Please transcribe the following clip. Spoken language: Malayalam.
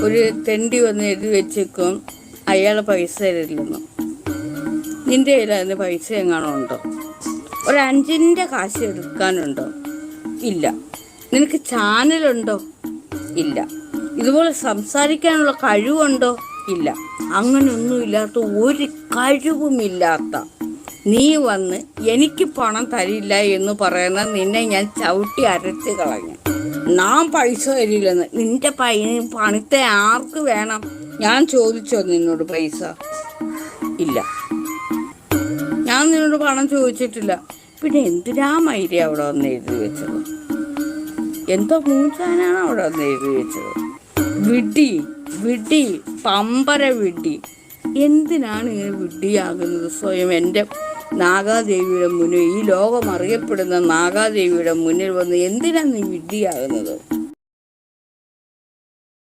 ഒരു തെണ്ടി വന്ന് എഴുതി വെച്ചേക്കും അയാൾ പൈസ തരില്ലെന്ന്. നിൻ്റെ കയ്യിൽ അതിന് പൈസ എങ്ങാനും ഉണ്ടോ? ഒരു 5 കാശ് എടുക്കാനുണ്ടോ? ഇല്ല. നിനക്ക് ചാനലുണ്ടോ? ഇല്ല. ഇതുപോലെ സംസാരിക്കാനുള്ള കഴിവുണ്ടോ? ഇല്ല. അങ്ങനെയൊന്നുമില്ലാത്ത ഒരു കഴിവുമില്ലാത്ത നീ വന്ന് എനിക്ക് പണം തരില്ല എന്ന് പറയുന്ന നിന്നെ ഞാൻ ചവിട്ടി അരച്ച് കളഞ്ഞു. ഞാൻ പൈസ തരില്ലെന്ന്. നിന്റെ പണത്തെ ആർക്ക് വേണം? ഞാൻ ചോദിച്ചോ നിന്നോട് പൈസ? ഇല്ല, ഞാൻ നിന്നോട് പണം ചോദിച്ചിട്ടില്ല. പിന്നെ എന്തിനാ മൈരി അവിടെ വന്ന് എഴുതി വെച്ചത്? എന്തോ മൂച്ചാനാണ് അവിടെ വന്ന് എഴുതി വെച്ചത്? വിഡ്ഢി, വിഡ്ഢി, പമ്പര വിഡ്ഢി. എന്തിനാണ് ഇങ്ങനെ വിഡ്ഢിയാകുന്നത്? സ്വയം എൻ്റെ നാഗാദേവിയുടെ മുന്നിൽ, ഈ ലോകം അറിയപ്പെടുന്ന നാഗാദേവിയുടെ മുന്നിൽ വന്ന് എന്തിനാണ് നീ വിഡ്ഢിയാകുന്നത്?